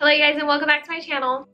Hello you guys and welcome back to my channel.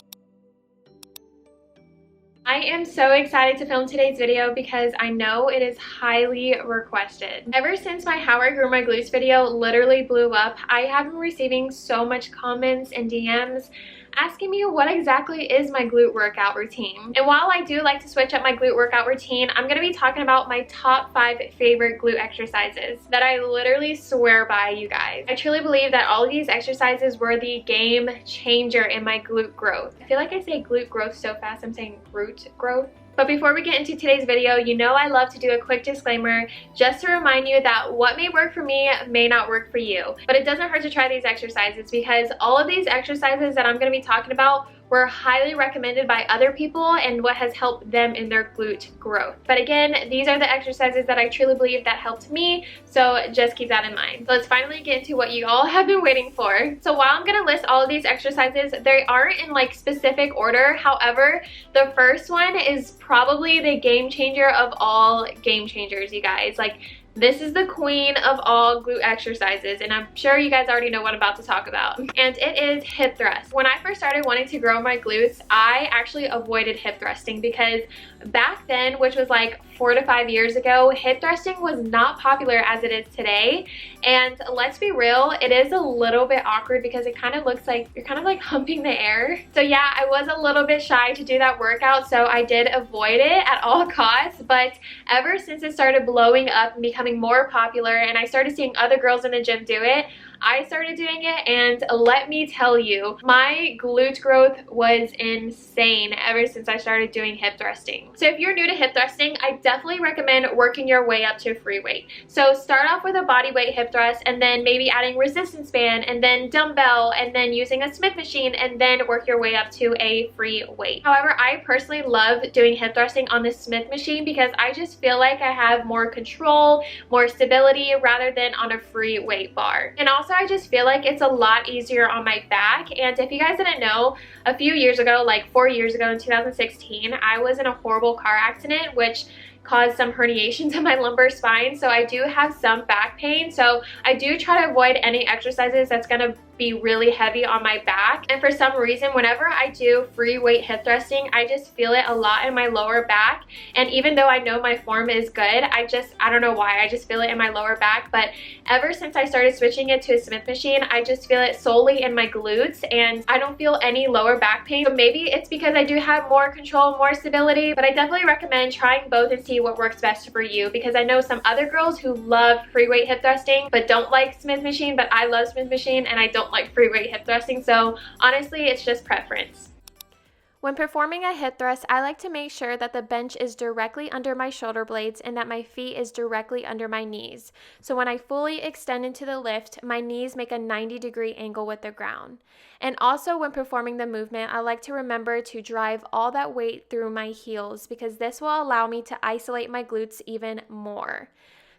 I am so excited to film today's video because I know it is highly requested. Ever since my How I Grew My Glutes video literally blew up, I have been receiving so much comments and DMs asking me what exactly is my glute workout routine. And while I do like to switch up my glute workout routine, I'm going to be talking about my top 5 favorite glute exercises that I literally swear by, you guys. I truly believe that all of these exercises were the game changer in my glute growth. I feel like I say glute growth so fast, I'm saying glute growth. But before we get into today's video, you know I love to do a quick disclaimer just to remind you that what may work for me may not work for you. But it doesn't hurt to try these exercises because all of these exercises that I'm going to be talking about were highly recommended by other people and what has helped them in their glute growth. But again, these are the exercises that I truly believe that helped me, so just keep that in mind. So let's finally get into what you all have been waiting for. So while I'm going to list all of these exercises, they aren't in like specific order. However, the first one is probably the game changer of all game changers, you guys. Like, this is the queen of all glute exercises, and I'm sure you guys already know what I'm about to talk about. And it is hip thrust. When I first started wanting to grow my glutes, I actually avoided hip thrusting because back then, which was like 4 to 5 years ago, hip thrusting was not popular as it is today. And let's be real, it is a little bit awkward because it kind of looks like you're kind of like humping the air. So yeah, I was a little bit shy to do that workout, so I did avoid it at all costs. But ever since it started blowing up and becoming more popular and I started seeing other girls in the gym do it, I started doing it, and let me tell you, my glute growth was insane ever since I started doing hip thrusting. So if you're new to hip thrusting, I definitely recommend working your way up to a free weight. So start off with a body weight hip thrust and then maybe adding resistance band and then dumbbell and then using a Smith machine and then work your way up to a free weight. However, I personally love doing hip thrusting on the Smith machine because I just feel like I have more control, more stability rather than on a free weight bar. And also I just feel like it's a lot easier on my back. And if you guys didn't know, a few years ago, like 4 years ago in 2016, I was in a horrible car accident which caused some herniations in my lumbar spine, so I do have some back pain. So I do try to avoid any exercises that's going to be really heavy on my back. And for some reason, whenever I do free weight hip thrusting, I just feel it a lot in my lower back. And even though I know my form is good, I don't know why, I just feel it in my lower back. But ever since I started switching it to a Smith machine, I just feel it solely in my glutes and I don't feel any lower back pain. So maybe it's because I do have more control, more stability, but I definitely recommend trying both and see what works best for you, because I know some other girls who love free weight hip thrusting but don't like Smith machine, but I love Smith machine and I don't like free weight hip thrusting. So honestly, it's just preference. When performing a hip thrust, I like to make sure that the bench is directly under my shoulder blades and that my feet is directly under my knees. So when I fully extend into the lift, my knees make a 90-degree angle with the ground. And also when performing the movement, I like to remember to drive all that weight through my heels because this will allow me to isolate my glutes even more.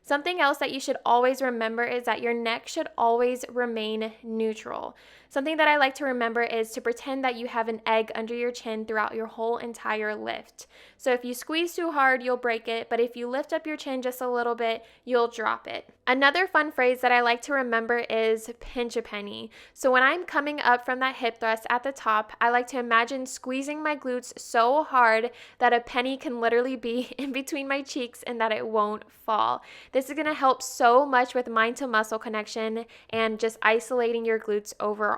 Something else that you should always remember is that your neck should always remain neutral. Something that I like to remember is to pretend that you have an egg under your chin throughout your whole entire lift. So if you squeeze too hard, you'll break it, but if you lift up your chin just a little bit, you'll drop it. Another fun phrase that I like to remember is pinch a penny. So when I'm coming up from that hip thrust at the top, I like to imagine squeezing my glutes so hard that a penny can literally be in between my cheeks and that it won't fall. This is going to help so much with mind to muscle connection and just isolating your glutes overall.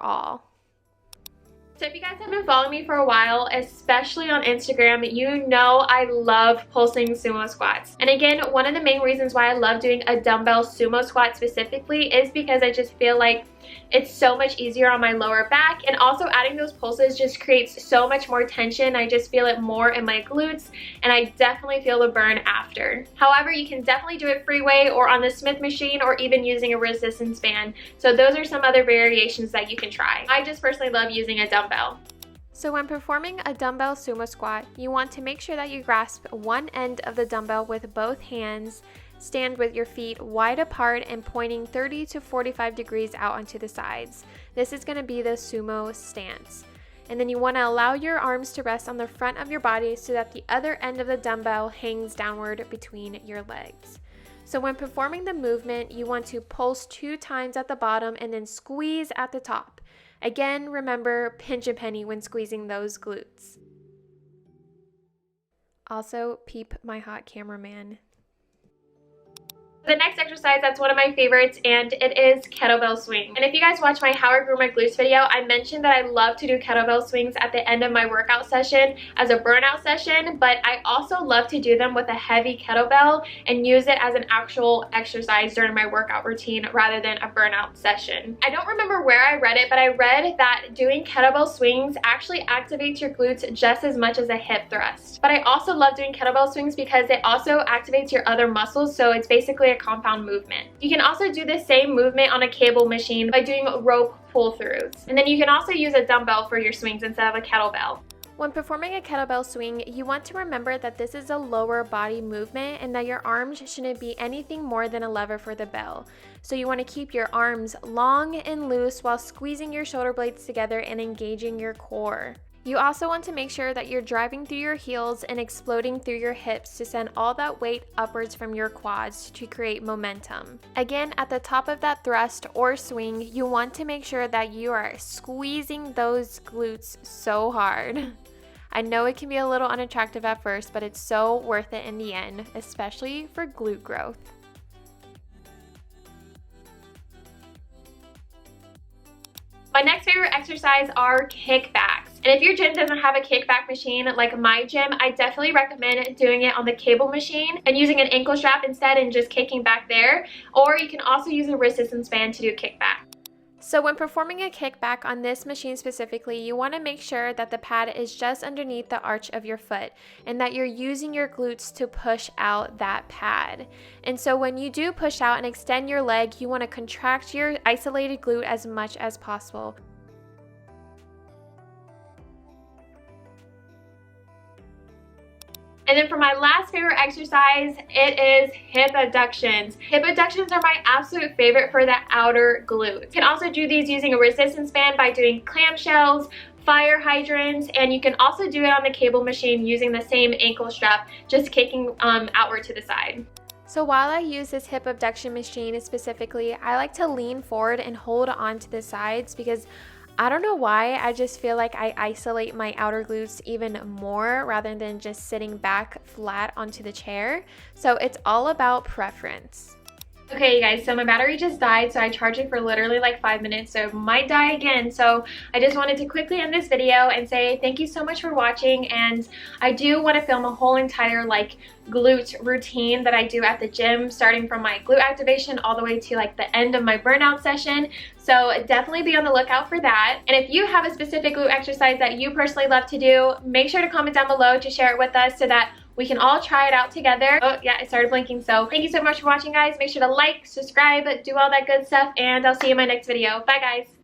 So if you guys have been following me for a while, especially on Instagram, you know I love pulsing sumo squats. And again, one of the main reasons why I love doing a dumbbell sumo squat specifically is because I just feel like it's so much easier on my lower back, and also adding those pulses just creates so much more tension. I just feel it more in my glutes and I definitely feel the burn after. However, you can definitely do it free weight or on the Smith machine or even using a resistance band. So those are some other variations that you can try. I just personally love using a dumbbell. So when performing a dumbbell sumo squat, you want to make sure that you grasp one end of the dumbbell with both hands, stand with your feet wide apart and pointing 30 to 45 degrees out onto the sides. This is going to be the sumo stance. And then you want to allow your arms to rest on the front of your body so that the other end of the dumbbell hangs downward between your legs. So when performing the movement, you want to pulse 2 times at the bottom and then squeeze at the top. Again, remember, pinch a penny when squeezing those glutes. Also, peep my hot cameraman. The next exercise that's one of my favorites, and it is kettlebell swing. And if you guys watch my How I Grew My Glutes video, I mentioned that I love to do kettlebell swings at the end of my workout session as a burnout session, but I also love to do them with a heavy kettlebell and use it as an actual exercise during my workout routine rather than a burnout session. I don't remember where I read it, but I read that doing kettlebell swings actually activates your glutes just as much as a hip thrust. But I also love doing kettlebell swings because it also activates your other muscles, so it's basically a compound movement. You can also do the same movement on a cable machine by doing rope pull-throughs. And then you can also use a dumbbell for your swings instead of a kettlebell. When performing a kettlebell swing, you want to remember that this is a lower body movement and that your arms shouldn't be anything more than a lever for the bell. So you want to keep your arms long and loose while squeezing your shoulder blades together and engaging your core. You also want to make sure that you're driving through your heels and exploding through your hips to send all that weight upwards from your quads to create momentum. Again, at the top of that thrust or swing, you want to make sure that you are squeezing those glutes so hard. I know it can be a little unattractive at first, but it's so worth it in the end, especially for glute growth. My next favorite exercise are kickbacks. And if your gym doesn't have a kickback machine like my gym, I definitely recommend doing it on the cable machine and using an ankle strap instead and just kicking back there. Or you can also use a resistance band to do kickback. So when performing a kickback on this machine specifically, you want to make sure that the pad is just underneath the arch of your foot and that you're using your glutes to push out that pad. And so when you do push out and extend your leg, you want to contract your isolated glute as much as possible. And then for my last favorite exercise, it is hip abductions. Hip abductions are my absolute favorite for the outer glute. You can also do these using a resistance band by doing clamshells, fire hydrants, and you can also do it on the cable machine using the same ankle strap, just kicking outward to the side. So while I use this hip abduction machine specifically, I like to lean forward and hold on to the sides because I don't know why, I just feel like I isolate my outer glutes even more rather than just sitting back flat onto the chair. So it's all about preference. Okay, you guys, so my battery just died, so I charged it for literally like 5 minutes, so it might die again. So I just wanted to quickly end this video and say thank you so much for watching, and I do want to film a whole entire like glute routine that I do at the gym, starting from my glute activation all the way to like the end of my burnout session. So definitely be on the lookout for that. And if you have a specific glute exercise that you personally love to do, make sure to comment down below to share it with us so that we can all try it out together. Oh yeah, it started blinking. So thank you so much for watching, guys. Make sure to like, subscribe, do all that good stuff, and I'll see you in my next video. Bye, guys.